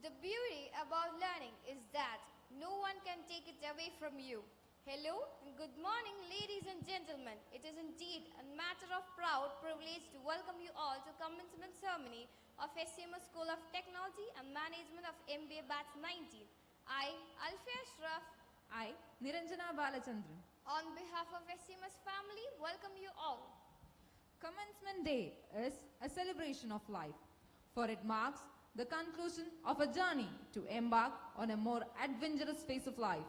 The beauty about learning is that no one can take it away from you. Hello and good morning, ladies and gentlemen. It is indeed a matter of proud privilege to welcome you all to commencement ceremony of SCMS School of Technology and Management of MBA Batch 19. I, Alfia Ashraf, I, Niranjana Balachandran. on behalf of SCMS family, welcome you all. Commencement Day is a celebration of life, for it marks the conclusion of a journey to embark on a more adventurous phase of life.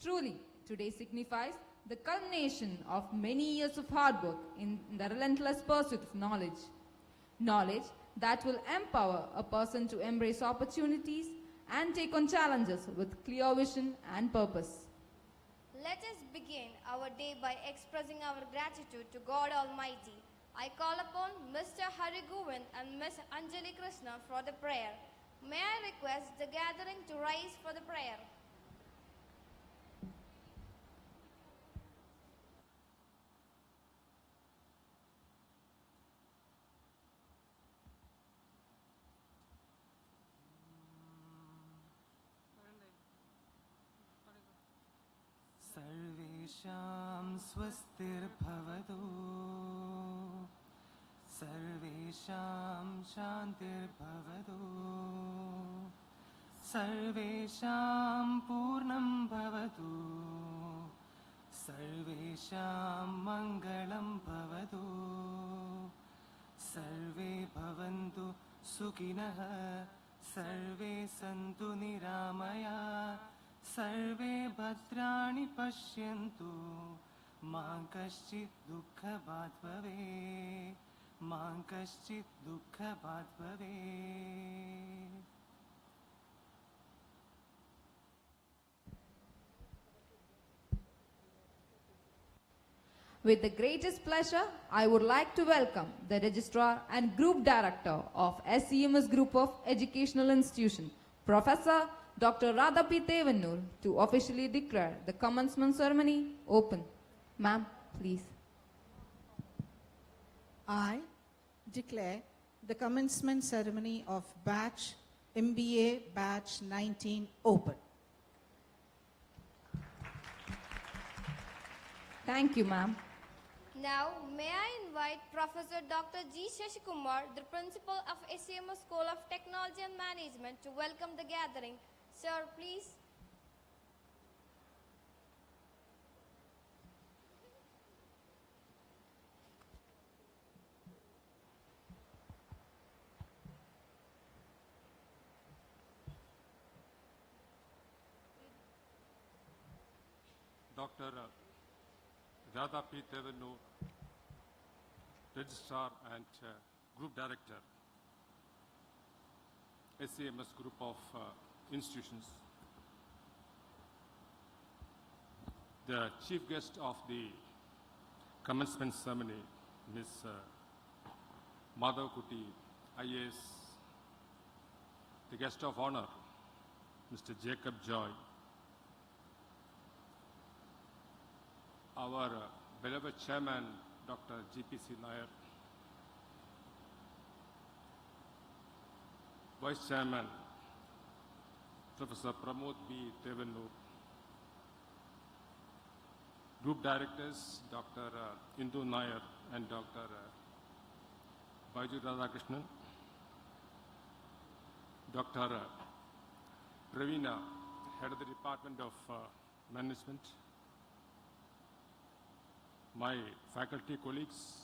Truly, today signifies the culmination of many years of hard work in the relentless pursuit of knowledge. Knowledge that will empower a person to embrace opportunities and take on challenges with clear vision and purpose. Let us begin our day by expressing our gratitude to God Almighty. I call upon Mr. Hari Govind and Ms. Anjali Krishna for the prayer. May I request the gathering to rise for the prayer. सर्वेषां स्वस्तिर्भवतु सर्वेषां शान्तिर्भवतु सर्वेषां पूर्णं भवतु सर्वेषां मङ्गलं भवतु सर्वे भवन्तु सुखिनः सर्वे सन्तु निरामया सर्वे भद्राणि पश्यन्तु मा कश्चित् दुःखभाग् भवेत् मा कश्चित् दुःखभाग् भवेत्. With the greatest pleasure, I would like to welcome the Registrar and Group Director of SCMS Group of Educational Institution, Professor Dr. Radha P. Tevanur, to officially declare the commencement ceremony open. Ma'am, please. I declare the commencement ceremony of batch MBA batch 19 open. Thank you, ma'am. Now, may I invite Professor Dr. G. Shashikumar, the Principal of SCMS School of Technology and Management, to welcome the gathering. Sir, please. Dr. Radha P. Tevenu, Registrar and Group Director, SCMS Group of Institutions. The Chief Guest of the Commencement Ceremony, Ms. Madhav Kuti, IAS. The Guest of Honor, Mr. Jacob Joy. Our beloved Chairman, Dr. G.P.C. Nair, Vice Chairman, Professor Pramod B. Tevenu, Group Directors, Dr. Indu Nair and Dr. Baiju Radhakrishnan, Dr. Ravina, Head of the Department of Management, my faculty colleagues,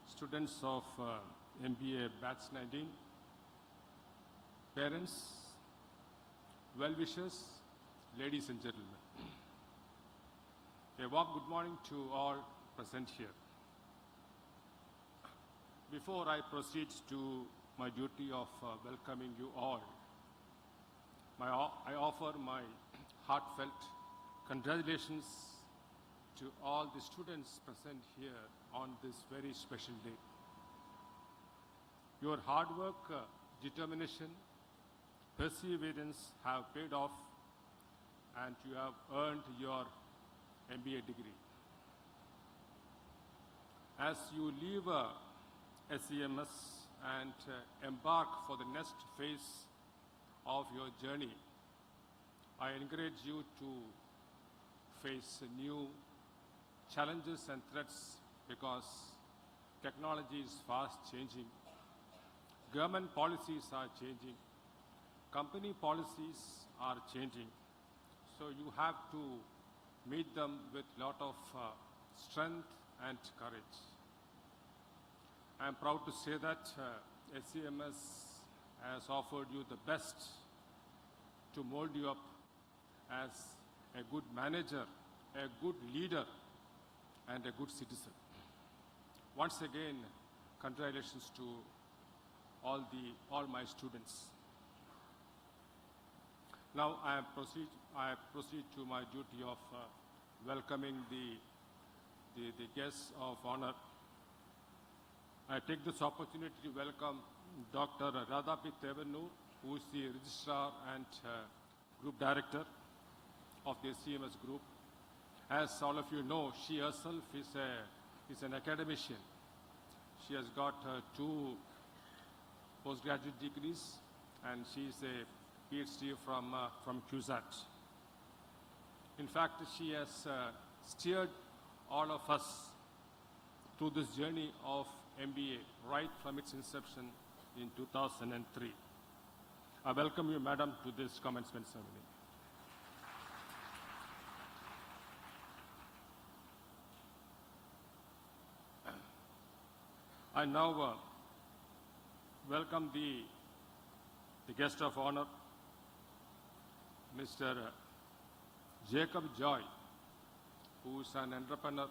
students of MBA Batch 19, parents, well-wishers, ladies and gentlemen. A warm good morning to all present here. Before I proceed to my duty of welcoming you all, I offer my heartfelt congratulations to all the students present here on this very special day. Your hard work, determination, perseverance have paid off, and you have earned your MBA degree. As you leave SCMS and embark for the next phase of your journey, I encourage you to face new challenges and threats because technology is fast changing. Government policies are changing. Company policies are changing. So you have to meet them with a lot of strength and courage. I am proud to say that SCMS has offered you the best to mold you up as a good manager, a good leader, and a good citizen. Once again, congratulations to all my students. Now I proceed to my duty of welcoming the guests of honor. I take this opportunity to welcome Dr. Radha P. Tevenu, who is the Registrar and Group Director of the SCMS Group. As all of you know, she herself is an academician. She has got 2 postgraduate degrees, and she is a PhD from CUSAT. In fact, she has steered all of us through this journey of MBA right from its inception in 2003. I welcome you, Madam, to this commencement ceremony. I now welcome the guest of honor, Mr. Jacob Joy, who is an entrepreneur.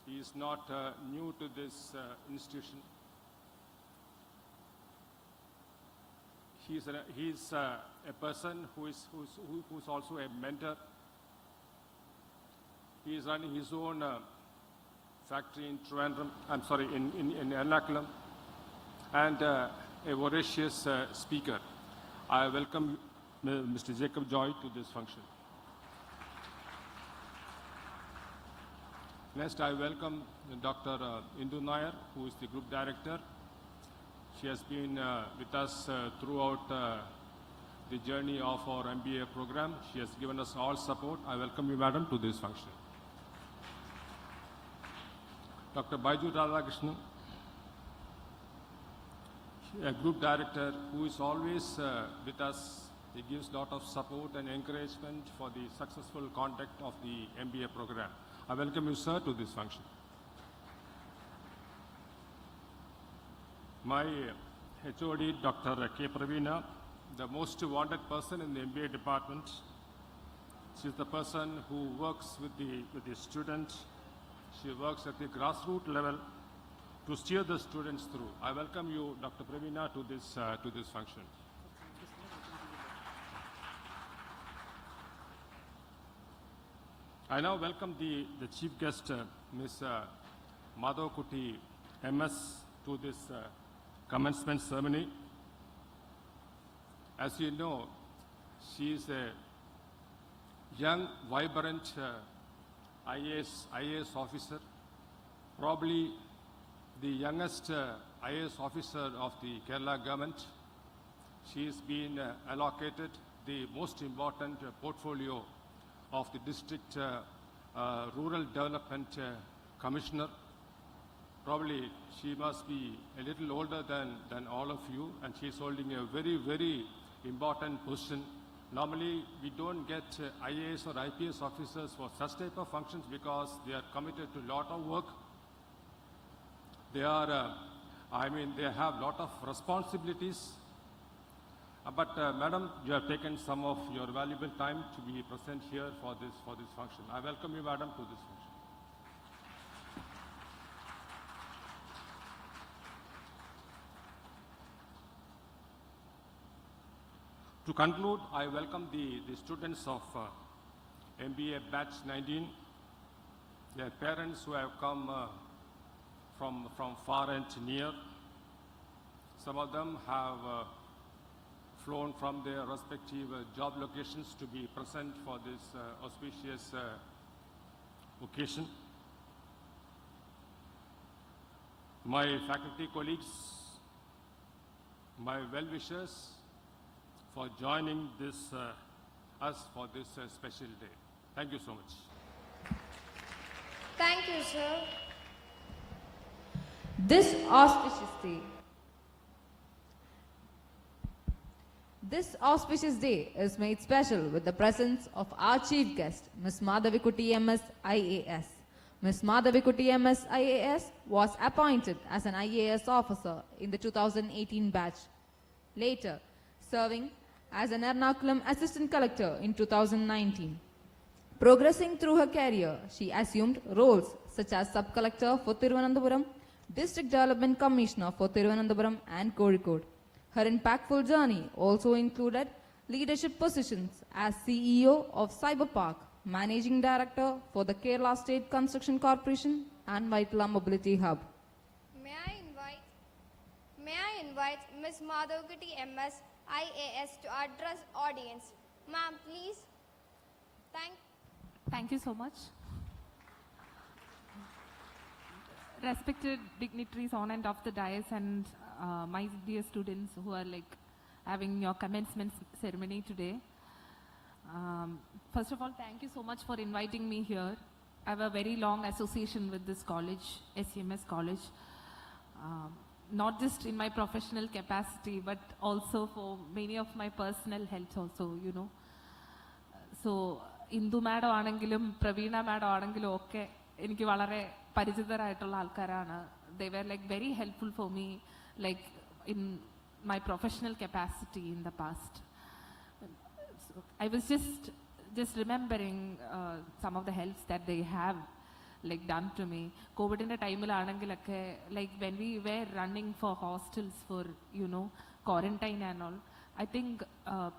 He is not new to this institution. He is a person who's also a mentor. He is running his own factory in Trivandrum, in Ernakulam, and a voracious speaker. I welcome Mr. Jacob Joy to this function. Next, I welcome Dr. Indu Nair, who is the Group Director. She has been with us throughout the journey of our MBA program. She has given us all support. I welcome you, Madam, to this function. Dr. Baiju Radhakrishnan, a Group Director who is always with us. He gives a lot of support and encouragement for the successful conduct of the MBA program. I welcome you, sir, to this function. My HOD, Dr. K. Praveena, the most wanted person in the MBA department. She is the person who works with the student. She works at the grassroots level to steer the students through. I welcome you, Dr. Praveena, to this function. I now welcome the chief guest, Ms. Madhav-Kuti MS, to this commencement ceremony. As you know, she is a young, vibrant IAS officer, probably the youngest IAS officer of the Kerala government. She has been allocated the most important portfolio of the district rural development commissioner. Probably she must be a little older than all of you, and she is holding a very, very important position. Normally, we don't get IAS or IPS officers for such type of functions because they are committed to a lot of work. They are, they have a lot of responsibilities. But Madam, you have taken some of your valuable time to be present here for this function. I welcome you, Madam, to this function. To conclude, I welcome the students of MBA Batch 19, their parents who have come from far and near. Some of them have flown from their respective job locations to be present for this auspicious occasion. My faculty colleagues, my well-wishers, for joining us for this special day. Thank you so much. Thank you, sir. This auspicious day is made special with the presence of our chief guest, Ms. Madhav-Kuti MS IAS. Ms. Madhav-Kuti MS IAS was appointed as an IAS officer in the 2018 batch. Later, serving as an Ernakulam Assistant Collector in 2019. Progressing through her career, she assumed roles such as Sub-Collector for Thiruvananthapuram, District Development Commissioner for Thiruvananthapuram and Kozhikode. Her impactful journey also included leadership positions as CEO of Cyber Park, Managing Director for the Kerala State Construction Corporation and Vaitala Mobility Hub. May I invite Ms. Madhav-Kuti MS IAS to address audience. Ma'am, please. Thank you so much. Respected dignitaries on and off the dais and my dear students who are having your commencement ceremony today. First of all, thank you so much for inviting me here. I have a very long association with this college, SCMS college. Not just in my professional capacity, but also for many of my personal health also, you know. So, Indu madam aanengilum, Praveena madam aanengilum okke enikku valare പരിചിതരായിട്ടുള്ള ആൾക്കാരാണ്. They were very helpful for me in my professional capacity in the past. So I was just remembering some of the helps that they have done to me. COVID in the time when we were running for hostels for quarantine and all, I think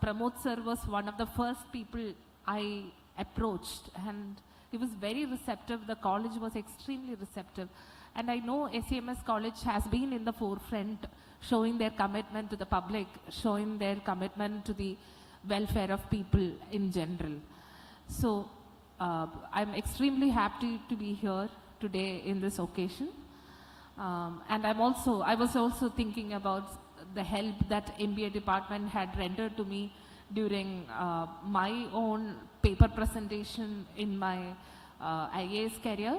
Pramod sir was one of the first people I approached, and he was very receptive. The college was extremely receptive, and I know SCMS college has been in the forefront, showing their commitment to the public, showing their commitment to the welfare of people in general. So I'm extremely happy to be here today in this occasion. And I was also thinking about the help that MBA department had rendered to me during my own paper presentation in my IAS career.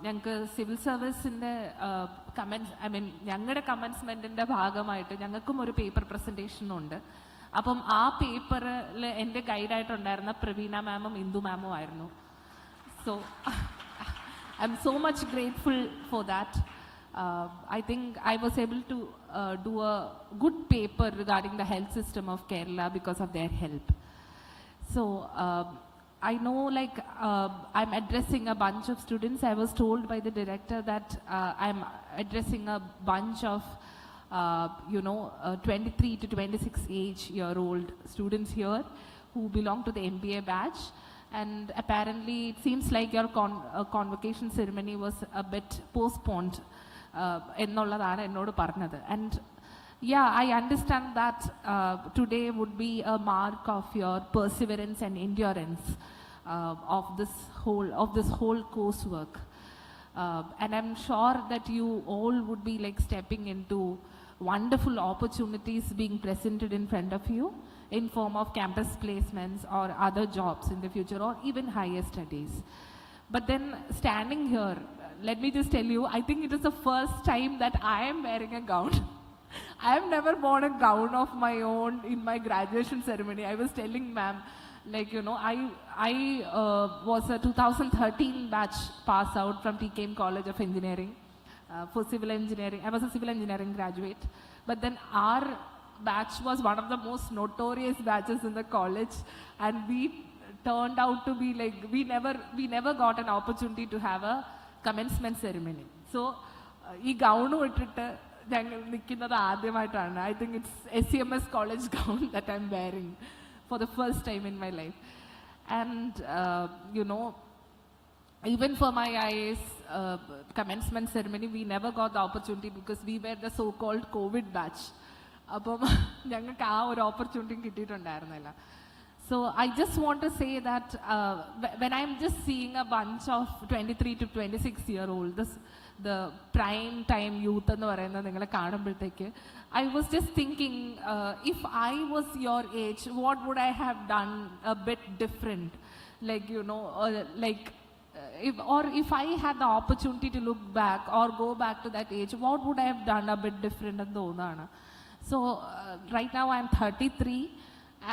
ഞങ്ങൾക്ക് civil സർവീസിൻ്റെ ഞങ്ങളുടെ കമൻസ്മെൻറ്റിൻ്റെ ഭാഗമായിട്ട് ഞങ്ങൾക്കും ഒരു paper presentation ഉണ്ട്. അപ്പം ആ പേപ്പറിൽ എൻ്റെ ഗൈഡായിട്ടുണ്ടായിരുന്ന പ്രവീണ മാമും ഇന്ദു മാമും ആയിരുന്നു. So I M so much grateful for that. I think I was able to do a good paper regarding the health system of Kerala because of their help. So I know I'm addressing a bunch of students. I was told by the director that I'm addressing a bunch of 23 to 26-year-old students here who belong to the MBA batch. And apparently it seems like your convocation ceremony was a bit postponed. എന്നുള്ളതാണ് എന്നോട് പറഞ്ഞത്. And I understand that today would be a mark of your perseverance and endurance of this whole coursework. And I'm sure that you all would be stepping into wonderful opportunities being presented in front of you in form of campus placements or other jobs in the future or even higher studies. But then standing here, let me just tell you, I think it is the first time that I am wearing a gown. I have never worn a gown of my own in my graduation ceremony. I was telling ma'am, I was a 2013 batch pass out from TKM College of Engineering for civil engineering. I was a civil engineering graduate. But then our batch was one of the most notorious batches in the college, and we turned out to be we never got an opportunity to have a commencement ceremony. So ഈ gown ഇട്ടിട്ട് ഞങ്ങൾ നിൽക്കുന്നത് ആദ്യമായിട്ടാണ്. I think it's SCMS college gown that I'm wearing for the first time in my life. And even for my IAS commencement ceremony, we never got the opportunity because we were the so-called COVID batch. അപ്പം ഞങ്ങൾക്ക് ആ ഒരു opportunity കിട്ടിയിട്ടുണ്ടായിരുന്നില്ല. So I just want to say that when I'm just seeing a bunch of 23 to 26-year-old, the prime time youth എന്ന് പറയുന്നത് നിങ്ങളെ കാണുമ്പോഴത്തേക്ക് I was just thinking, if I was your age, what would I have done a bit different? If I had the opportunity to look back or go back to that age, what would I have done a bit different എന്ന് തോന്നുകയാണ്. So right now I'm 33.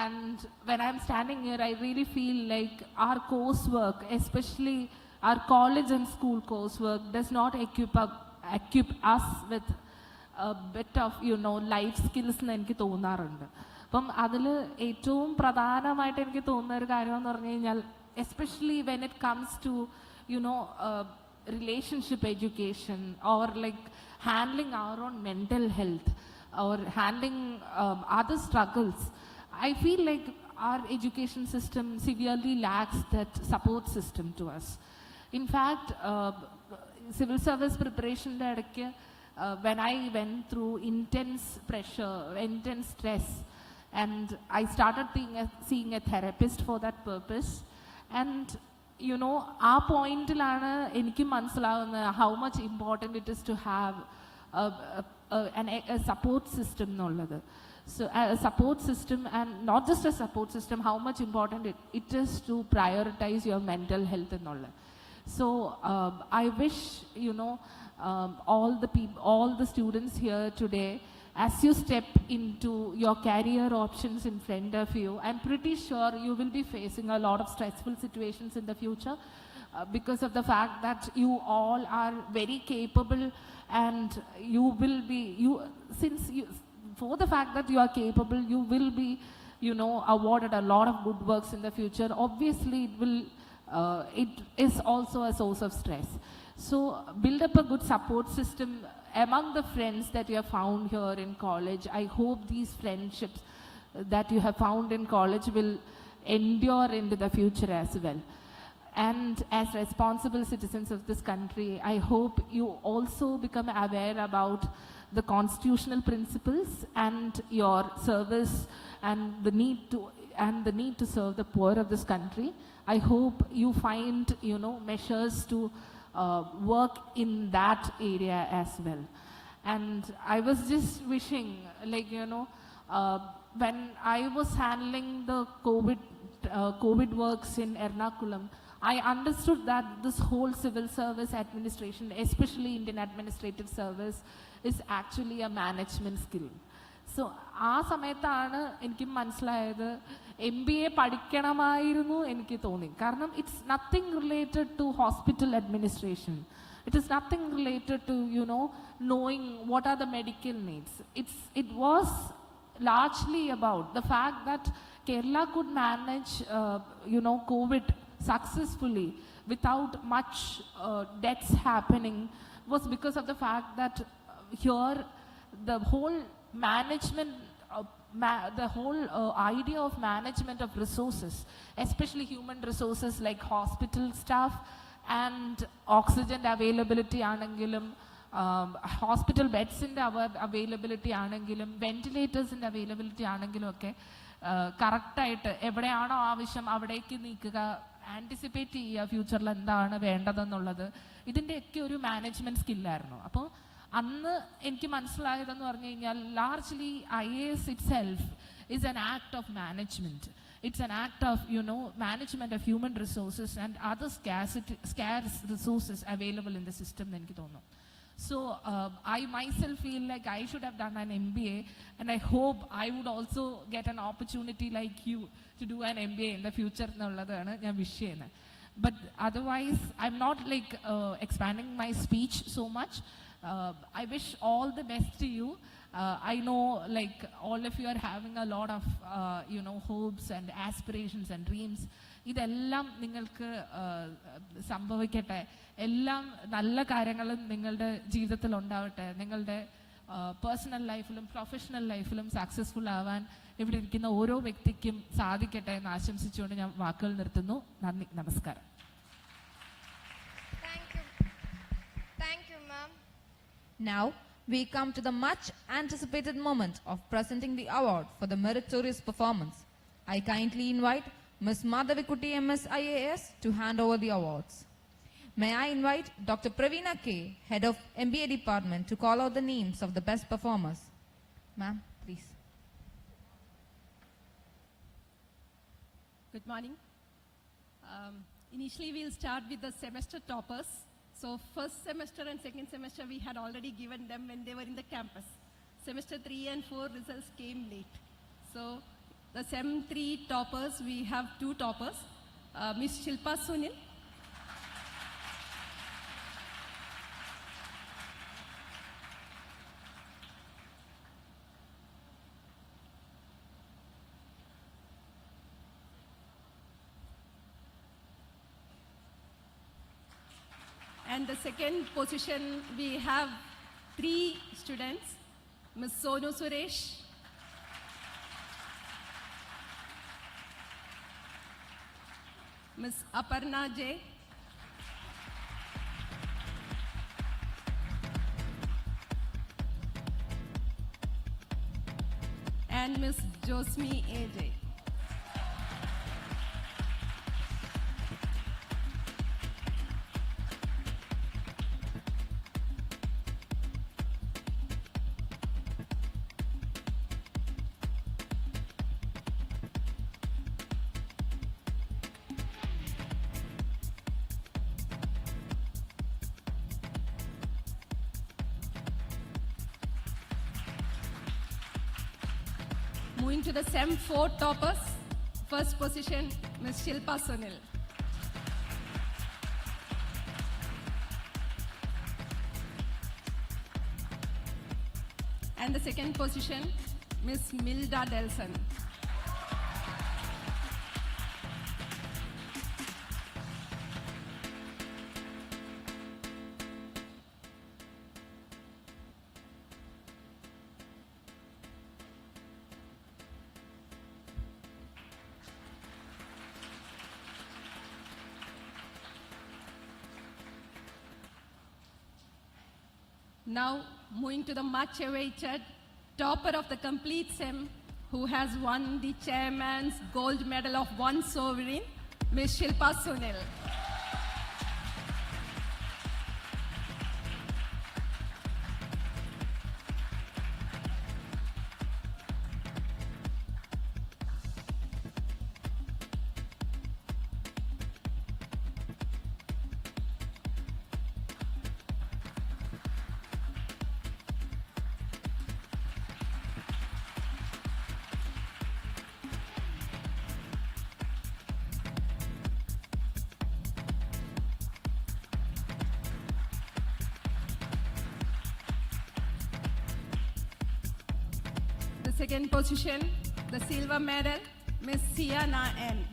And when I'm standing here, I really feel like our coursework, especially our college and school coursework, does not equip us with a bit of, life skills എന്ന് എനിക്ക് തോന്നാറുണ്ട്. അപ്പം അതിൽ ഏറ്റവും പ്രധാനമായിട്ട് എനിക്ക് തോന്നുന്ന ഒരു കാര്യം എന്ന് പറഞ്ഞു കഴിഞ്ഞാൽ, especially when it comes to relationship education or handling our own mental health or handling other struggles, I feel like our education system severely lacks that support system to us. In fact, civil service preparation when I went through intense pressure, intense stress, and I started seeing a therapist for that purpose. And ആ പോയിന്റിലാണ് എനിക്ക് മനസ്സിലാവുന്നത് how much important it is to have a support system എന്നുള്ളത്. So a support system, and not just a support system, how much important it is to prioritize your mental health and all. So I wish all the students here today, as you step into your career options in front of you, I'm pretty sure you will be facing a lot of stressful situations in the future because of the fact that you all are very capable, and you will be for the fact that you are capable, you will be, awarded a lot of good works in the future. Obviously, it is also a source of stress. So build up a good support system among the friends that you have found here in college. I hope these friendships that you have found in college will endure into the future as well. And as responsible citizens of this country, I hope you also become aware about the constitutional principles and your service and the need to serve the poor of this country. I hope you find measures to work in that area as well. And I was just wishing, like, when I was handling the COVID works in Ernakulam, I understood that this whole civil service administration, especially Indian administrative service, is actually a management skill. So, ആ സമയത്താണ് എനിക്ക് മനസ്സിലായത് MBA പഠിക്കണമായിരുന്നു എനിക്ക് തോന്നി. കാരണം it's nothing related to hospital administration. It is nothing related to, knowing what are the medical needs. It was largely about the fact that Kerala could manage, COVID successfully without much deaths happening was because of the fact that here the whole management, the whole idea of management of resources, especially human resources like hospital staff and oxygen availability ആണെങ്കിലും hospital beds availability ആണെങ്കിലും ventilators availability ആണെങ്കിലും ഒക്കെ കറക്റ്റായിട്ട് എവിടെയാണോ ആവശ്യം അവിടേക്ക് നീക്കുക, anticipate ചെയ്യുക ഫ്യൂച്ചറിൽ എന്താണ് വേണ്ടതെന്നുള്ളത്, ഇതിൻ്റെയൊക്കെ ഒരു മാനേജ്മെൻറ്റ് സ്കില്ലായിരുന്നു. അപ്പോൾ അന്ന് എനിക്ക് മനസ്സിലായതെന്ന് പറഞ്ഞു കഴിഞ്ഞാൽ largely IAS itself is an act of management. It's an act of, management of human resources and other scarce resources available in the system എന്ന് എനിക്ക് തോന്നുന്നു. So I myself feel like I should have done an MBA, and I hope I would also get an opportunity like you to do an MBA in the future എന്നുള്ളതാണ് ഞാൻ wish ചെയ്യുന്നത്. But otherwise, I'm not like expanding my speech so much. I wish all the best to you. I know like all of you are having a lot of hopes and aspirations and dreams. ഇതെല്ലാം നിങ്ങൾക്ക് സംഭവിക്കട്ടെ, എല്ലാം നല്ല കാര്യങ്ങളും നിങ്ങളുടെ ജീവിതത്തിൽ ഉണ്ടാവട്ടെ, നിങ്ങളുടെ പേഴ്സണൽ ലൈഫിലും പ്രൊഫഷണൽ ലൈഫിലും സക്സസ്ഫുൾ ആവാൻ ഇവിടെ ഇരിക്കുന്ന ഓരോ വ്യക്തിക്കും സാധിക്കട്ടെ എന്ന് ആശംസിച്ചുകൊണ്ട് ഞാൻ വാക്കുകൾ നിർത്തുന്നു. നന്ദി, നമസ്കാരം. Thank you, ma'am. Now, we come to the much anticipated moment of presenting the award for the meritorious performance. I kindly invite Ms. Madhavikutty MS IAS to hand over the awards. May I invite Dr. Praveena K, Head of MBA Department, to call out the names of the best performers. Ma'am, please. Good morning. Initially, we'll start with the semester toppers. So first semester and second semester, we had already given them when they were in the campus. Semester 3 and 4 results came late. So the Sem 3 toppers, we have 2 toppers, Ms. Shilpa Sunil and the second position we have 3 students, Ms. Sonu Suresh, Ms. Aparna J, and Ms. Josmi AJ. Moving to the Sem 4 toppers, first position, Ms. Shilpa Sunil. And the second position, Ms. Milda Delson. Now, moving to the much awaited topper of the complete SEM, who has won the chairman's gold medal of one sovereign, Ms. Shilpa Sunil. Second position, the silver medal, Miss Siana N.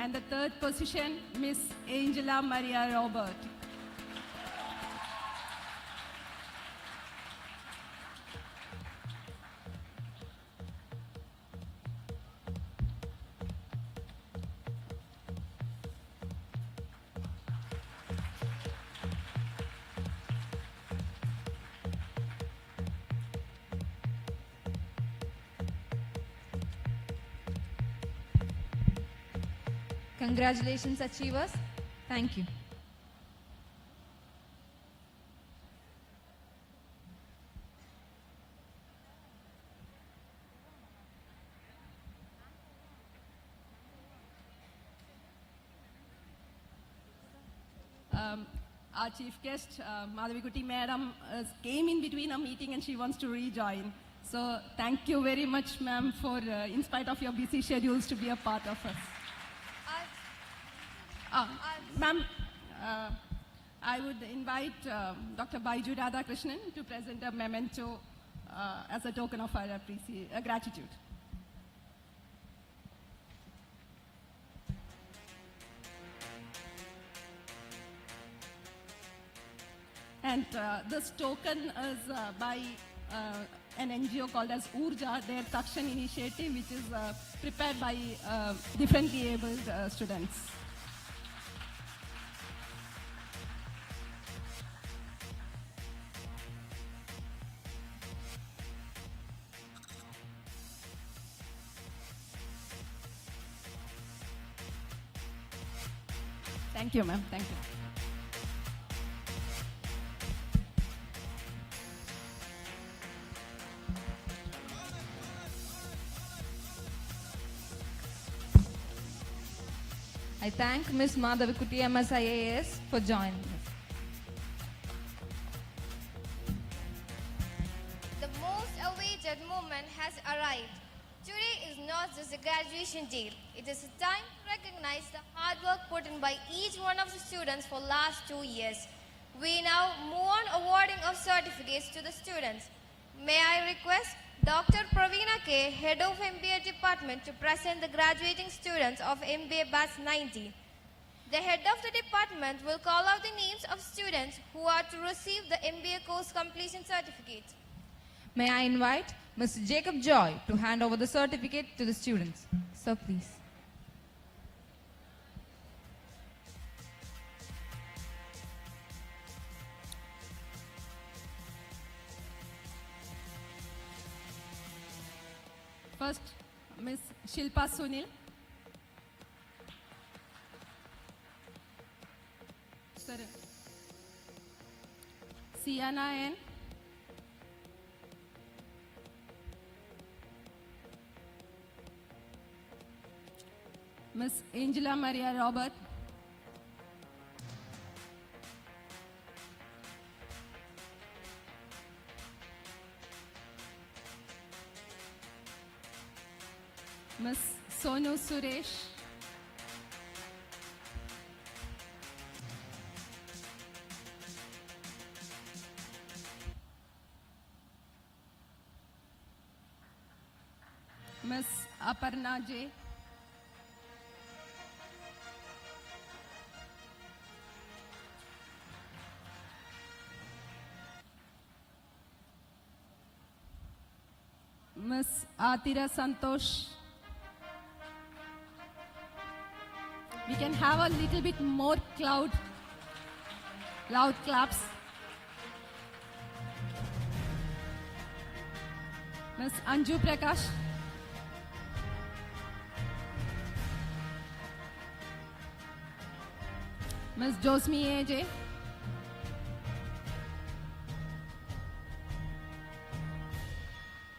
And the third position, Miss Angela Maria Robert. Congratulations, achievers. Thank you. Our chief guest, Madhavikuti Madam, came in between a meeting and she wants to rejoin. So thank you very much, ma'am, for, in spite of your busy schedules, to be a part of us. Ma'am, I would invite Dr. Baiju Radhakrishnan to present a memento as a token of our gratitude. And this token is by an NGO called as Urja, their Takshan initiative, which is prepared by differently abled students. Thank you, ma'am. Thank you. I thank Ms. Madhavikuti MSIAS for joining us. The most awaited moment has arrived. Today is not just a graduation day. It is a time to recognize the hard work put in by each one of the students for last 2 years. We now move on awarding of certificates to the students. May I request Dr. Praveena K, Head of MBA Department, to present the graduating students of MBA Batch 90. The Head of the Department will call out the names of students who are to receive the MBA course completion certificate. May I invite Mr. Jacob Joy to hand over the certificate to the students. Sir, please. First, Ms. Shilpa Sunil. Sir, Siana N. Ms. Angela Maria Robert. Ms. Sonu Suresh. Ms. Aparna J. Ms. Atira Santosh. We can have a little bit more loud claps. Ms. Anju Prakash. Ms. Josmi AJ.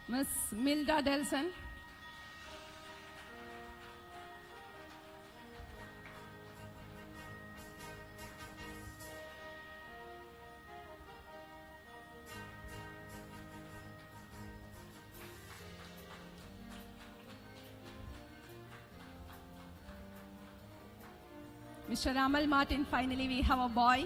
Ms. Milda Delson. Mr. Ramal Martin, finally we have a boy.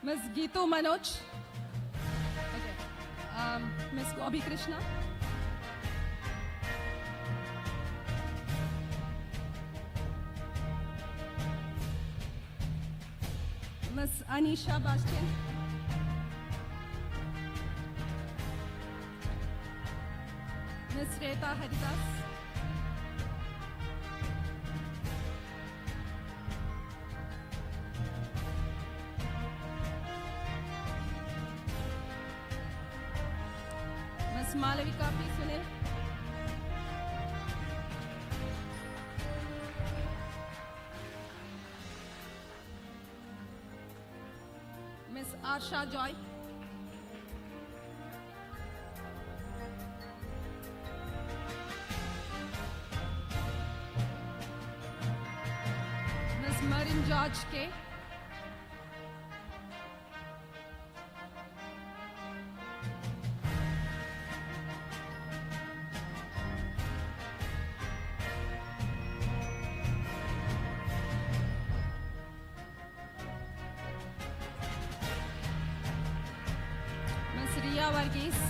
Ms. Geetu Manoj. Okay. Ms. Gobi Krishna. Ms. Anisha Bastian. Ms. Reta Haridas. Ms. Malavika P. Sunil. Ms. Arsha Joy. Ms. Marin George K. Ms. Ria Varghese.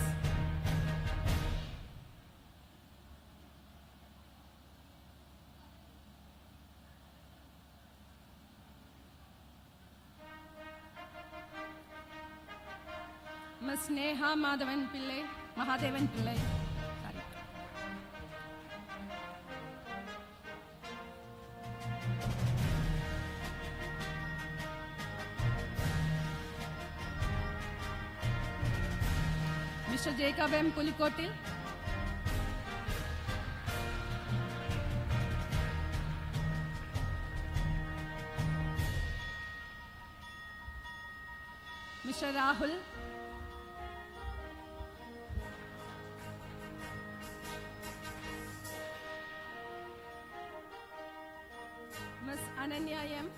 Ms. Neha Mahadevan Pillai. Sorry. Mr. Jacob M. Kulikotil. Mr. Rahul. Ms. Ananya M.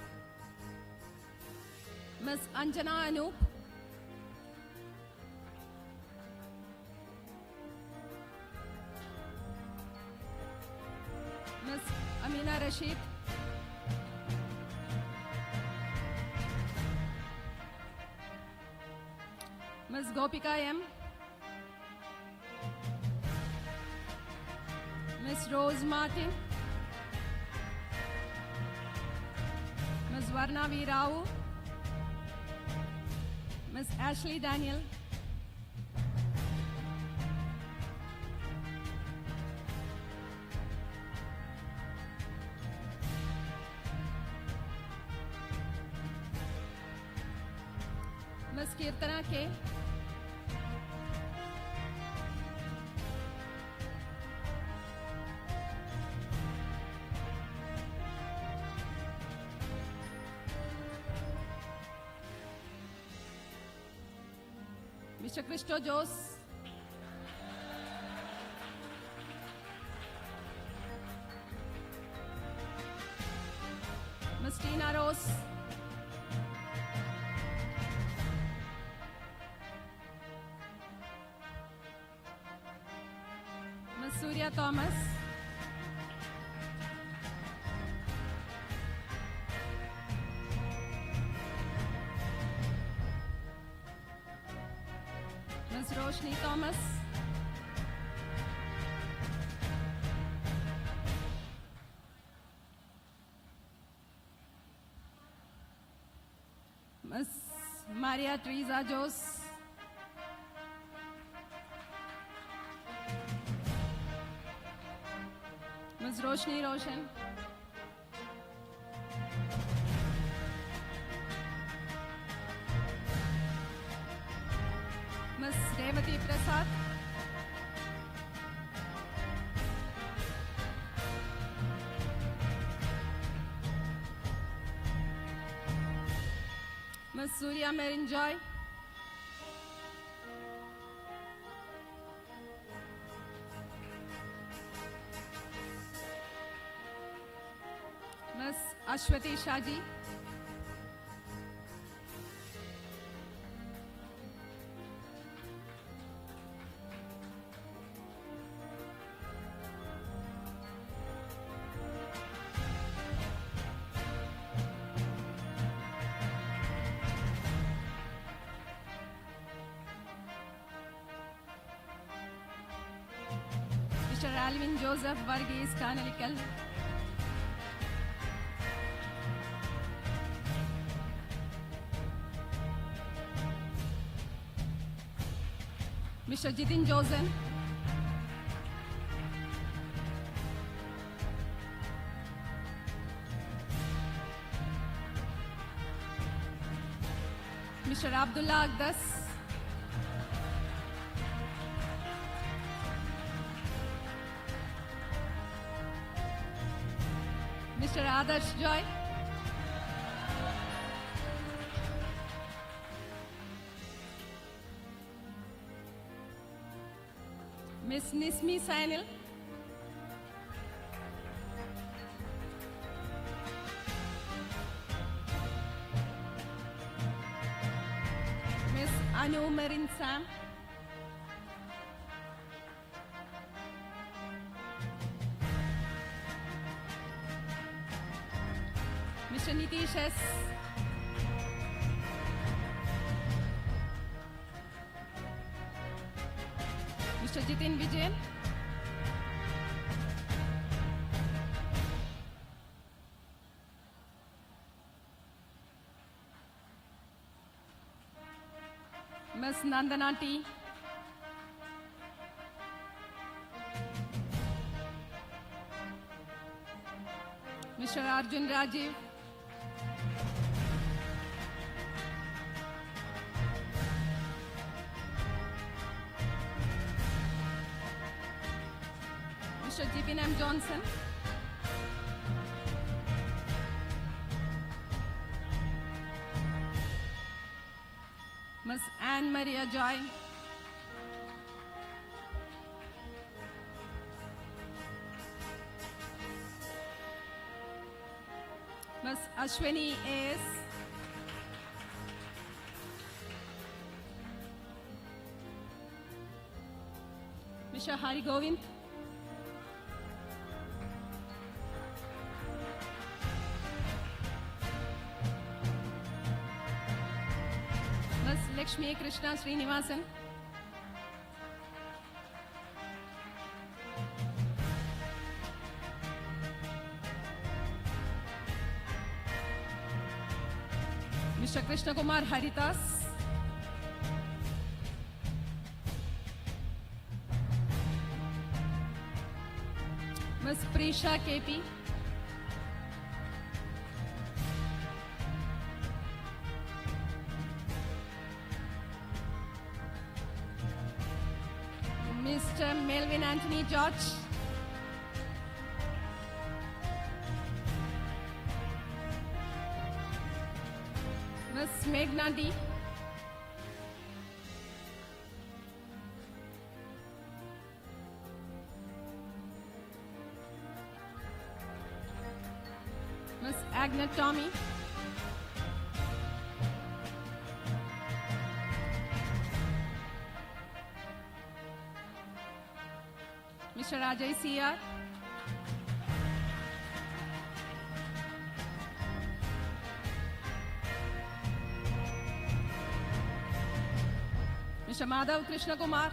Ms. Anjana Anup. Ms. Amina Rashid. Ms. Gopika M. Ms. Rose Martin. Ms. Varna V. Rao. Ms. Ashley Daniel. Ms. Kirtana K. Mr. Christo Jose. Ms. Tina Rose. Ms. Surya Thomas. Ms. Roshni Thomas. Ms. Maria Teresa Jose. Ms. Roshni Roshan. Ms. Revati Prasad. Ms. Surya Marin Joy. Ms. Ashwati Shaji. Mr. Alvin Joseph Varghese Kanalikal. Mr. Jitin Josen. Mr. Abdullah Agdas. Mr. Adarsh Joy. Miss Nismi Sainil. Miss Anu Marin Sam. Mr. Nitish S. Mr. Jitin Vijayan. Ms. Nandana T. Mr. Arjun Rajiv. Mr. Jipin M. Johnson. Ms. Anne Maria Joy. Ms. Ashwini A.S. Mr. Hari Govind. Ms. Lakshmi Krishna Srinivasan. Mr. Krishna Kumar Haritas. Ms. Prisha KP. Mr. Melvin Anthony George. Ms. Meghna D. Ms. Agna Tommy. Mr. Ajay C.R. Mr. Madhav Krishna Kumar.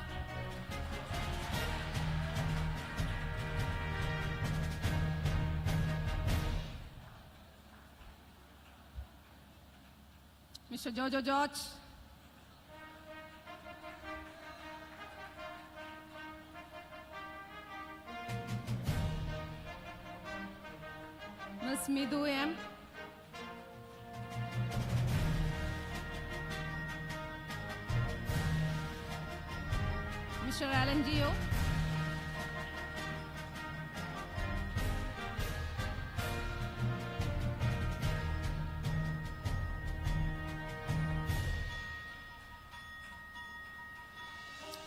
Mr. Jojo George. Ms. Midhu M. Mr. Alan Gio.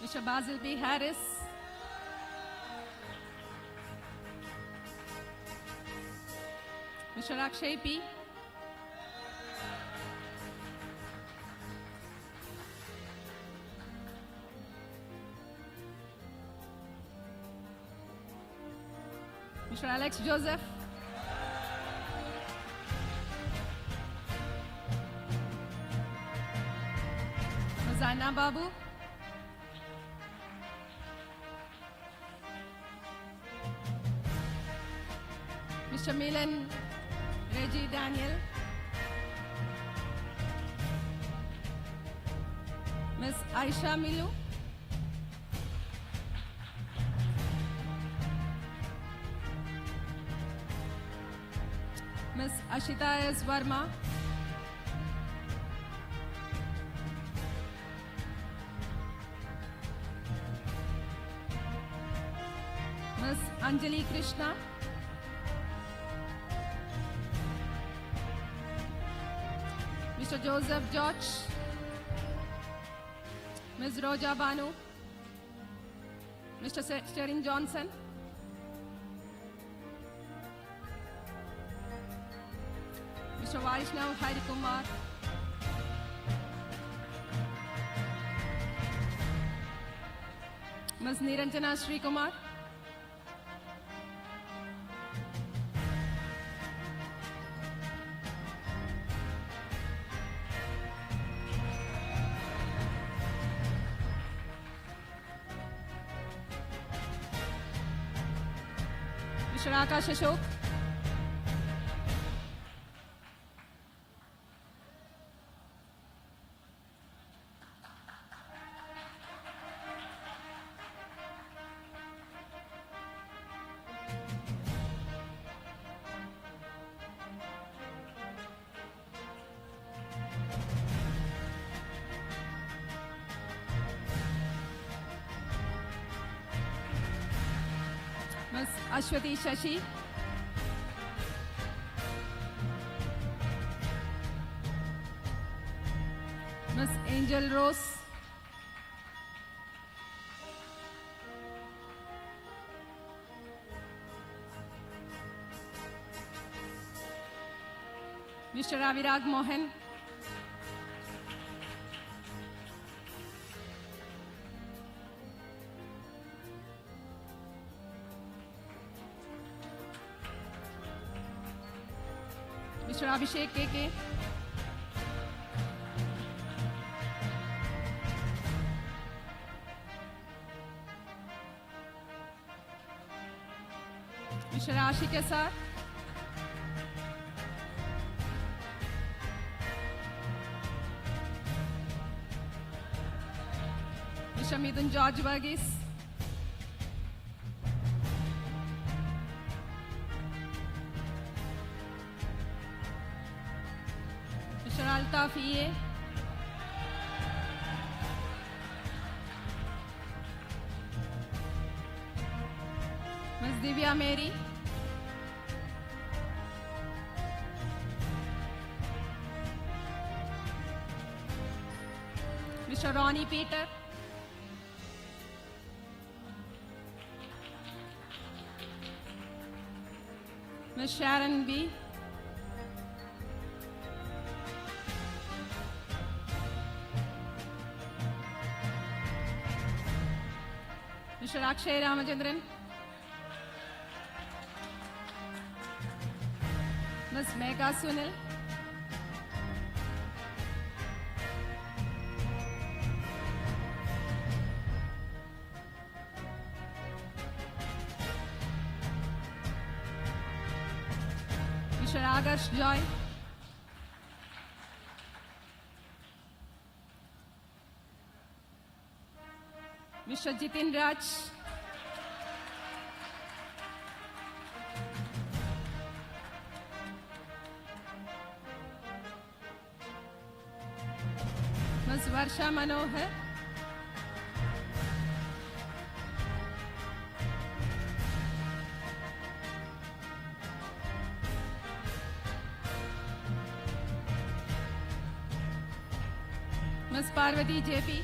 Mr. Basil B. Harris. Mr. Akshay P. Mr. Alex Joseph. Ms. Anna Babu. Mr. Milan Reggie Daniel, Miss Aisha Milu, Miss Ashita S. Verma, Miss Anjali Krishna, Mr. Joseph George, Ms. Roja Banu, Mr. Sterin Johnson, Mr. Vaishnav Hari Kumar, Ms. Niranjana Sri Kumar, Mr. Akash Ashok, Ms. Ashwati Shashi, Ms. Angel Rose, Mr. Avirag Mohan, Mr. Abhishek KK, Mr. Ashik Asar, Mr. Midun George Varghese, Mr. Altaf EA, Ms. Divya Mary, Mr. Ronnie Peter, Ms. Sharon B, Mr. Akshay Ramachandran, Ms. Megha Sunil, Mr. Agarsh Joy, Mr. Jitin Raj, Ms. Varsha Manohar, Ms. Parvati JP,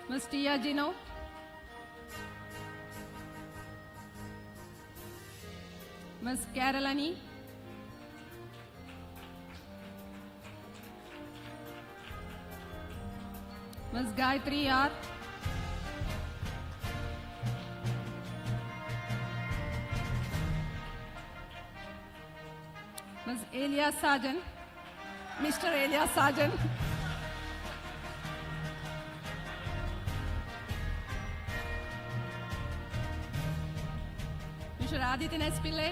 Ms. Tia Gino, Ms. Carolani, Ms. Gayatri R, Ms. Elias Sajan, Mr. Elias Sajan, Adityan S. Pillai.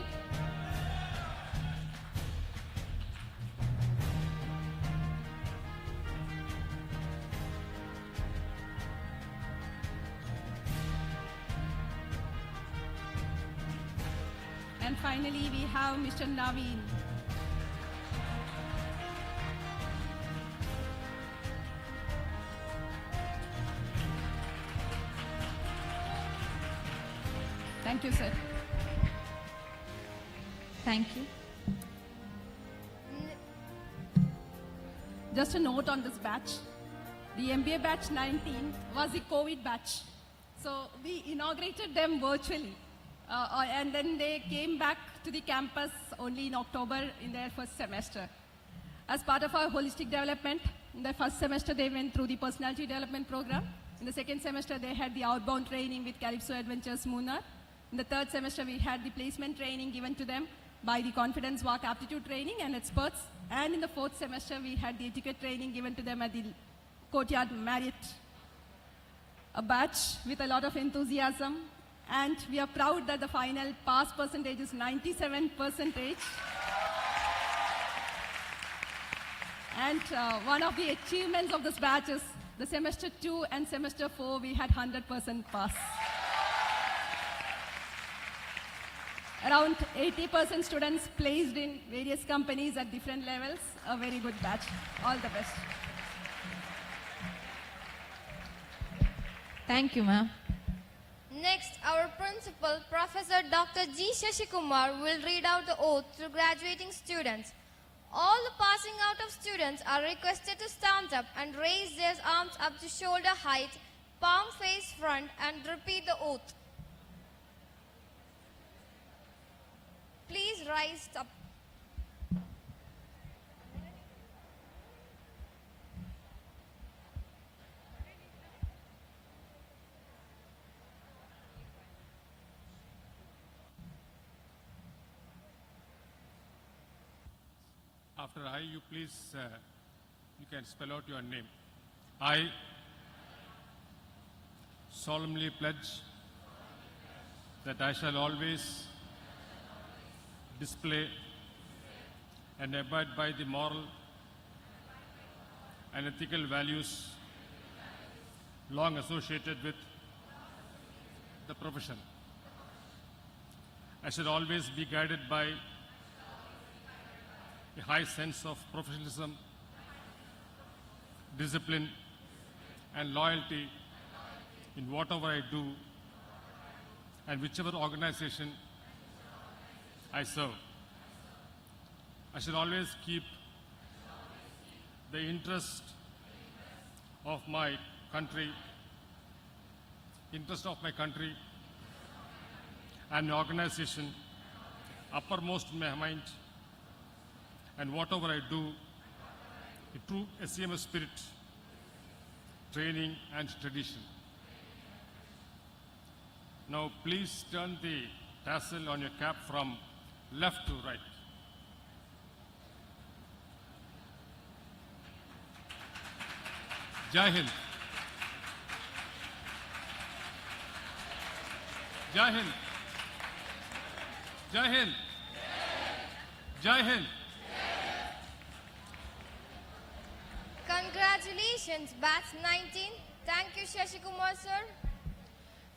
And finally, we have Mr. Naveen. Thank you, sir. Thank you. Just a note on this batch. The MBA batch 19 was the COVID batch. So we inaugurated them virtually. And then they came back to the campus only in October in their first semester. As part of our holistic development, in the first semester they went through the personality development program. In the second semester they had the outbound training with Calypso Adventures Munnar. In the third semester we had the placement training given to them by the Confidence Walk Aptitude Training and experts. And in the fourth semester we had the etiquette training given to them at the Courtyard Marriott. A batch with a lot of enthusiasm, and we are proud that the final pass percentage is 97%. And one of the achievements of this batch is the semester 2 and semester 4 we had 100% pass. Around 80% students placed in various companies at different levels. A very good batch. All the best. Thank you, ma'am. Next, our principal, Professor Dr. G. Shashikumar, will read out the oath to graduating students. All the passing out of students are requested to stand up and raise their arms up to shoulder height, palm face front, and repeat the oath. Please rise up. After I, you please, you can spell out your name. I solemnly pledge that I shall always display and abide by the moral and ethical values long associated with the profession. I shall always be guided by a high sense of professionalism, discipline, and loyalty in whatever I do and whichever organization I serve. I shall always keep the interest of my country and my organization uppermost in my mind, and whatever I do, a true SCMS spirit, training and tradition. Now please turn the tassel on your cap from left to right. Jai Hind. Jai Hind. Jai Hind. Jai Hind. Congratulations, batch 19. Thank you, Shashikumar sir.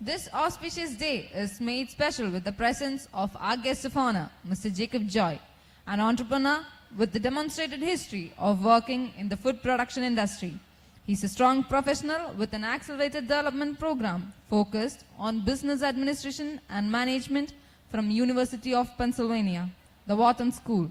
This auspicious day is made special with the presence of our guest of honor, Mr. Jacob Joy, an entrepreneur with the demonstrated history of working in the food production industry. He's a strong professional with an accelerated development program focused on business administration and management from University of Pennsylvania, the Muttam School.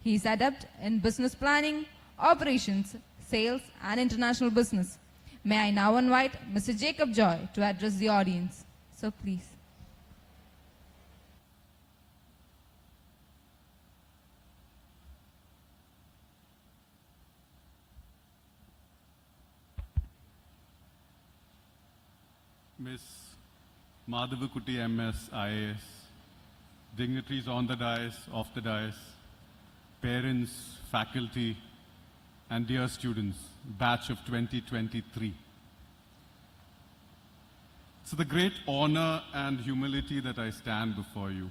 He is adept in business planning, operations, sales, and international business. May I now invite Mr. Jacob Joy to address the audience. So please. Ms. Madhavakutti MS, IAS, dignitaries on the dais, off the dais, parents, faculty, and dear students, batch of 2023. It's with a great honor and humility that I stand before you.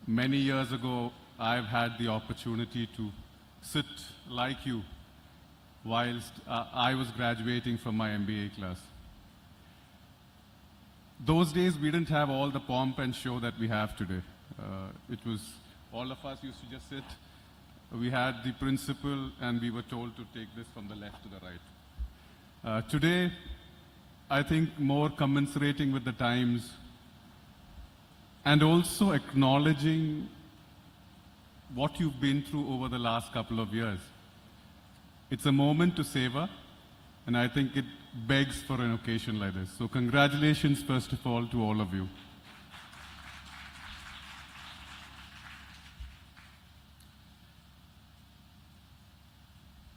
many years ago, I've had the opportunity to sit like you whilst I was graduating from my MBA class. Those days, we didn't have all the pomp and show that we have today. It was, all of us used to just sit. We had the principal, and we were told to take this from the left to the right. Today, I think more commensurating with the times and also acknowledging what you've been through over the last couple of years. It's a moment to savor, and I think it begs for an occasion like this. So congratulations, first of all, to all of you.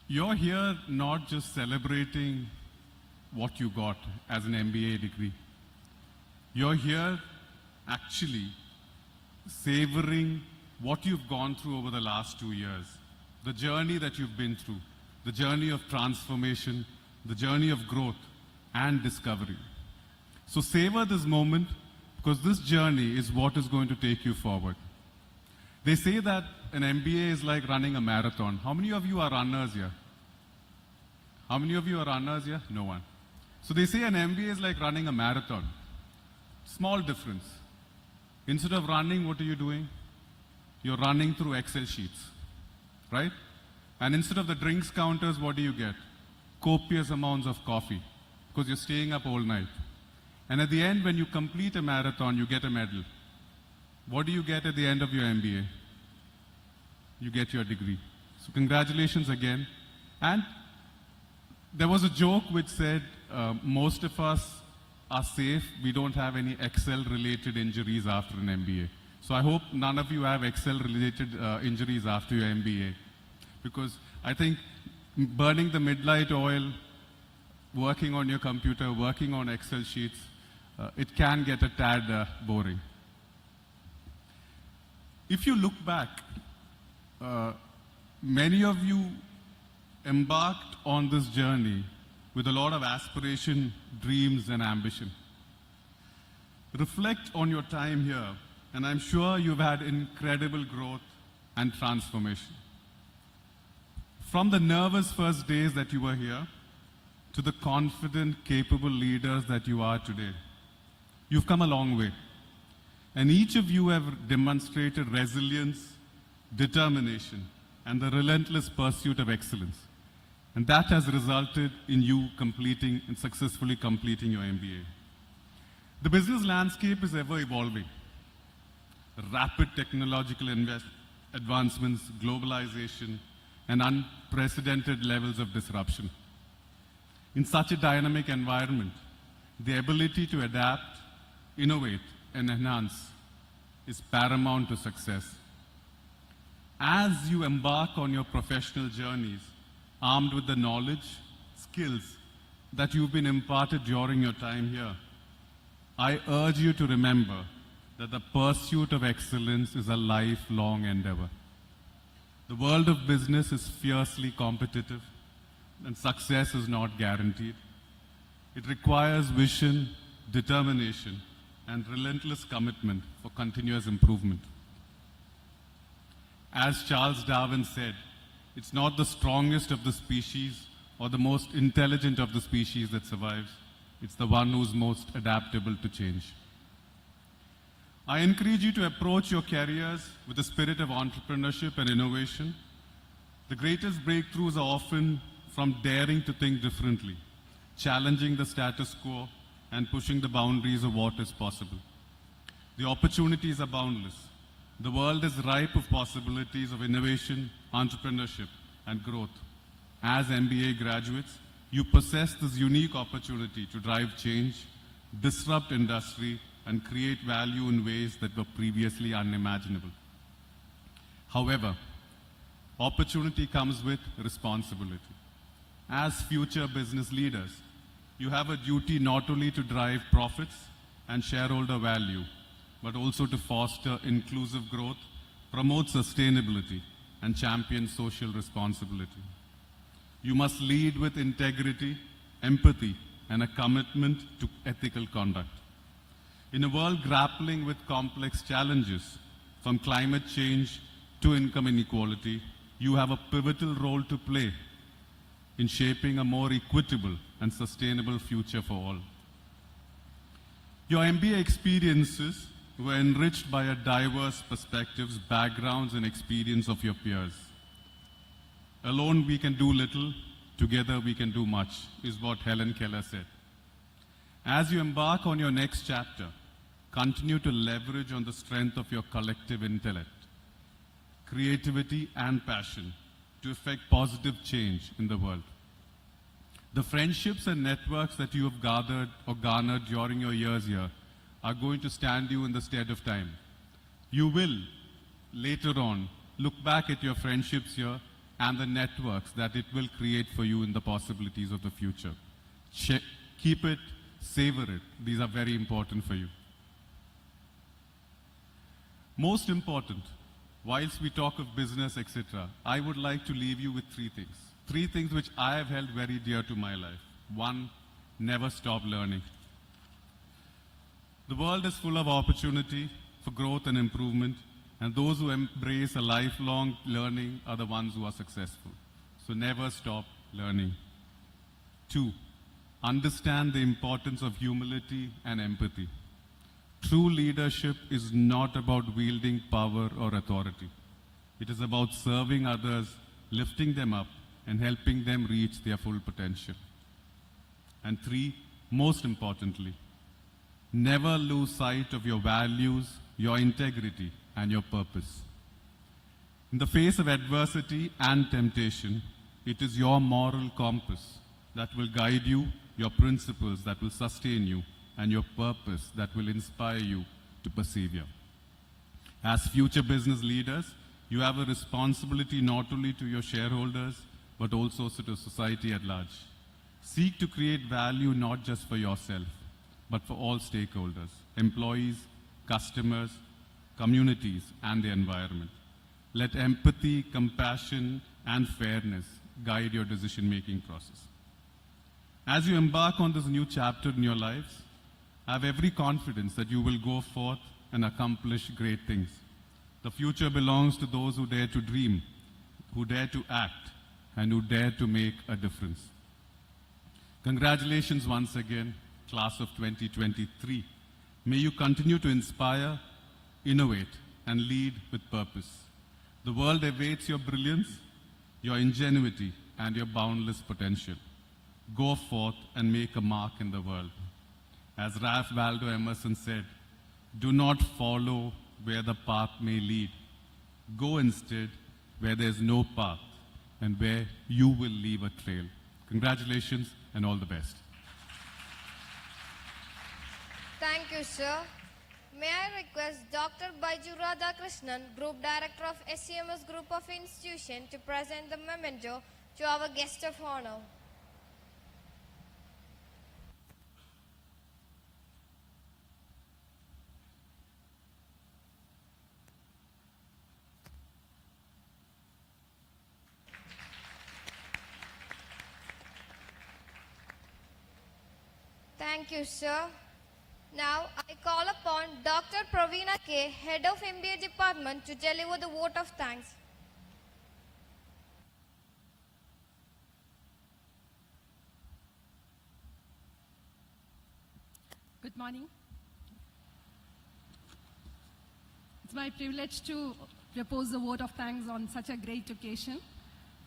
You're here not just celebrating what you got as an MBA degree. You're here actually savoring what you've gone through over the last 2 years, the journey that you've been through, the journey of transformation, the journey of growth and discovery. So savor this moment, because this journey is what is going to take you forward. They say that an MBA is like running a marathon. How many of you are runners here? How many of you are runners here? No one. So they say an MBA is like running a marathon. Small difference. Instead of running, what are you doing? You're running through Excel sheets, right? And instead of the drinks counters, what do you get? Copious amounts of coffee, because you're staying up all night. And at the end, when you complete a marathon, you get a medal. What do you get at the end of your MBA? You get your degree. So congratulations again. And there was a joke which said, most of us are safe. We don't have any Excel-related injuries after an MBA. So I hope none of you have Excel-related injuries after your MBA. Because I think burning the midnight oil, working on your computer, working on Excel sheets, it can get a tad boring. If you look back, many of you embarked on this journey with a lot of aspiration, dreams, and ambition. Reflect on your time here, and I'm sure you've had incredible growth and transformation. From the nervous first days that you were here, to the confident, capable leaders that you are today, you've come a long way. And each of you have demonstrated resilience, determination, and the relentless pursuit of excellence. And that has resulted in you completing and successfully completing your MBA. The business landscape is ever evolving. Rapid technological advancements, globalization, and unprecedented levels of disruption. In such a dynamic environment, the ability to adapt, innovate, and enhance is paramount to success. As you embark on your professional journeys, armed with the knowledge, skills that you've been imparted during your time here, I urge you to remember that the pursuit of excellence is a lifelong endeavor. The world of business is fiercely competitive, and success is not guaranteed. It requires vision, determination, and relentless commitment for continuous improvement. As Charles Darwin said, it's not the strongest of the species or the most intelligent of the species that survives. It's the one who's most adaptable to change. I encourage you to approach your careers with a spirit of entrepreneurship and innovation. The greatest breakthroughs are often from daring to think differently, challenging the status quo, and pushing the boundaries of what is possible. The opportunities are boundless. The world is ripe of possibilities of innovation, entrepreneurship, and growth. As MBA graduates, you possess this unique opportunity to drive change, disrupt industry, and create value in ways that were previously unimaginable. However, opportunity comes with responsibility. As future business leaders, you have a duty not only to drive profits and shareholder value, but also to foster inclusive growth, promote sustainability, and champion social responsibility. You must lead with integrity, empathy, and a commitment to ethical conduct. In a world grappling with complex challenges, From climate change to income inequality, you have a pivotal role to play in shaping a more equitable and sustainable future for all. Your MBA experiences were enriched by a diverse perspectives, backgrounds, and experience of your peers. Alone we can do little, together we can do much, is what Helen Keller said. As you embark on your next chapter, continue to leverage on the strength of your collective intellect, creativity, and passion to effect positive change in the world. The friendships and networks that you have gathered or garnered during your years here are going to stand you in the stead of time. You will, later on, look back at your friendships here and the networks that it will create for you in the possibilities of the future. Keep it, savor it. These are very important for you. Most important, whilst we talk of business, etc., I would like to leave you with three things. Three things which I have held very dear to my life. One, never stop learning. The world is full of opportunity for growth and improvement, and those who embrace a lifelong learning are the ones who are successful. So never stop learning. Two, understand the importance of humility and empathy. True leadership is not about wielding power or authority. It is about serving others, lifting them up, and helping them reach their full potential. And three, most importantly, never lose sight of your values, your integrity, and your purpose. In the face of adversity and temptation, it is your moral compass that will guide you, your principles that will sustain you, and your purpose that will inspire you to persevere. As future business leaders, you have a responsibility not only to your shareholders, but also to society at large. Seek to create value not just for yourself, but for all stakeholders, employees, customers, communities, and the environment. Let empathy, compassion, and fairness guide your decision-making process. As you embark on this new chapter in your lives, I have every confidence that you will go forth and accomplish great things. The future belongs to those who dare to dream, who dare to act, and who dare to make a difference. Congratulations once again, class of 2023. May you continue to inspire, innovate, and lead with purpose. The world awaits your brilliance, your ingenuity, and your boundless potential. Go forth and make a mark in the world. As Ralph Waldo Emerson said, do not follow where the path may lead. Go instead where there is no path and where you will leave a trail. Congratulations and all the best. Thank you, sir. May I request Dr. Baiju Radhakrishnan, Group Director of SCMS Group of Institution, to present the memento to our guest of honor. Thank you, sir. Now, I call upon Dr. Praveena K., Head of MBA Department, to deliver the vote of thanks. Good morning. It's my privilege to propose the vote of thanks on such a great occasion.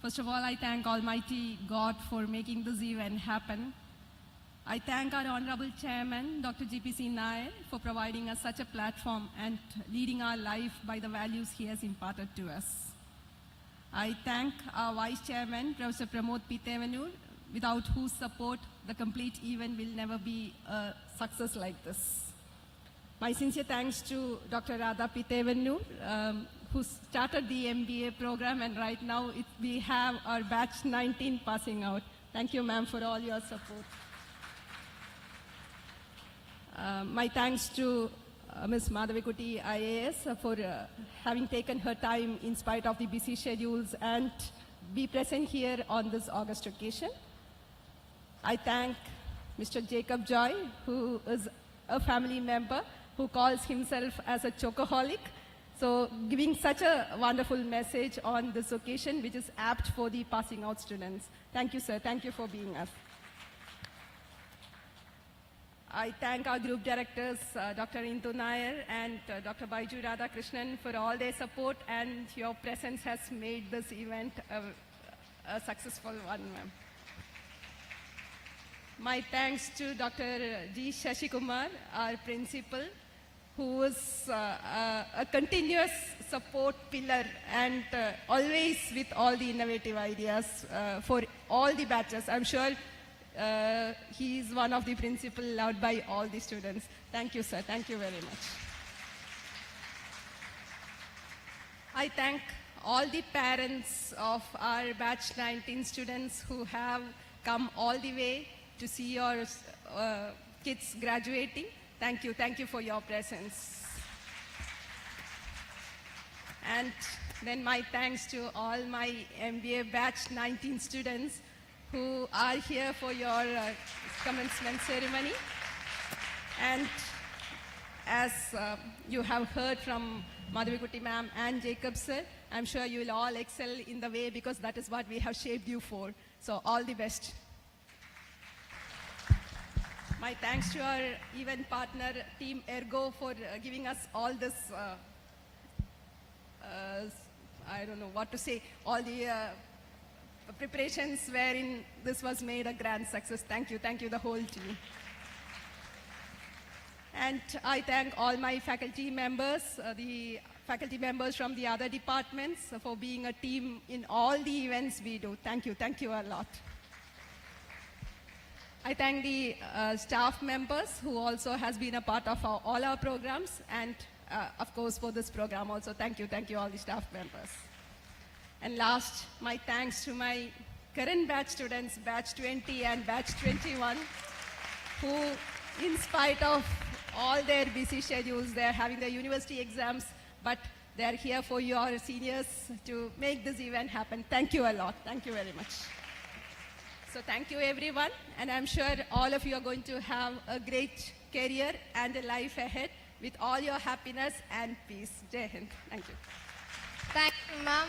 First of all, I thank Almighty God for making this event happen. I thank our Honorable Chairman, Dr. GPC Nair, for providing us such a platform and leading our life by the values he has imparted to us. I thank our Vice Chairman, Professor Pramod Pitevanur, without whose support the complete event will never be a success like this. My sincere thanks to Dr. Radha Pitevanur, who started the MBA program, and right now we have our batch 19 passing out. Thank you, ma'am, for all your support. My thanks to Ms. Madhavikuti IAS for having taken her time in spite of the busy schedules and be present here on this August occasion. I thank Mr. Jacob Joy, who is a family member who calls himself as a chocoholic. So giving such a wonderful message on this occasion, which is apt for the passing out students. Thank you, sir. Thank you for being us. I thank our group directors, Dr. Indu Nair and Dr. Baiju Radhakrishnan for all their support, and your presence has made this event a successful one, ma'am. My thanks to Dr. G. Shashikumar, our principal, who was a continuous support pillar and always with all the innovative ideas for all the batches. I'm sure he is one of the principal loved by all the students. Thank you, sir. Thank you very much. I thank all the parents of our batch 19 students who have come all the way to see your kids graduating. Thank you for your presence. And then my thanks to all my MBA batch 19 students who are here for your commencement ceremony. And as you have heard from Madhavikutti ma'am and Jacob sir, I'm sure you will all excel in the way, because that is what we have shaped you for. So all the best. My thanks to our event partner, Team Ergo, for giving us all this, I don't know what to say, all the preparations wherein this was made a grand success. Thank you, the whole team. And I thank all my faculty members, the faculty members from the other departments for being a team in all the events we do. Thank you a lot. I thank the staff members who also has been a part of all our programs, and of course for this program also. Thank you all the staff members. And last, my thanks to my current batch students, batch 20 and batch 21, who in spite of all their busy schedules, they're having their university exams, but they're here for your seniors to make this event happen. Thank you a lot. Thank you very much. So thank you everyone, and I'm sure all of you are going to have a great career and a life ahead with all your happiness and peace. Jai Hind. Thank you. Thank you, ma'am.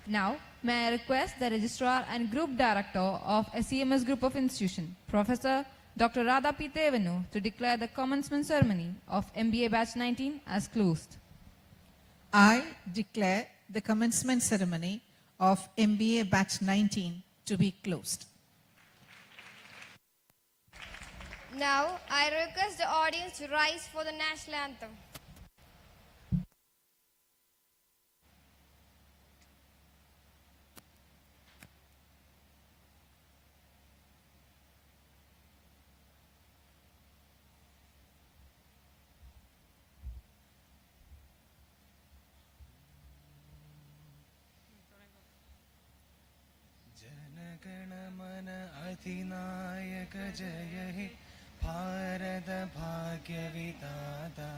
Now, may I request the Registrar and Group Director of SCMS Group of Institution, Professor Dr. Radha P. Tevanu, to declare the commencement ceremony of MBA Batch 19 as closed. I declare the commencement ceremony of MBA Batch 19 to be closed. Now, I request the audience to rise for the national anthem. Jana Gana Mana अधिनायक जय हे भारत भाग्य विधाता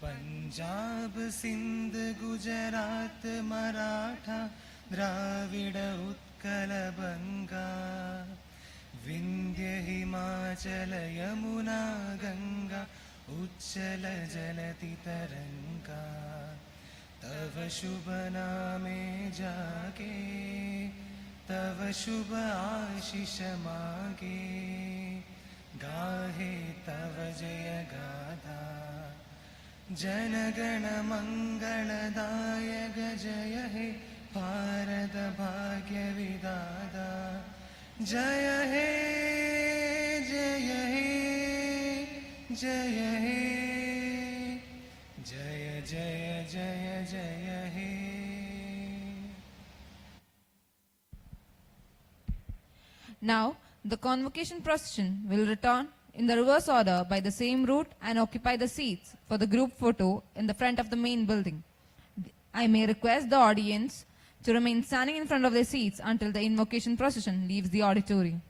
पंजाब सिंध गुजरात मराठा द्राविड उत्कल बंगा विंध्य हिमाचल यमुना गंगा उच्चल जलति तरंगा तव शुभ नामे जागे तव शुभ आशीष मागे गाहे तव जय गाथा जनगण मंगलदायक जय हे भारत भाग्य विधाता जय हे जय हे जय हे जय जय जय जय हे. Now, the convocation procession will return in the reverse order by the same route and occupy the seats for the group photo in the front of the main building. I may request the audience to remain standing in front of their seats until the invocation procession leaves the auditorium.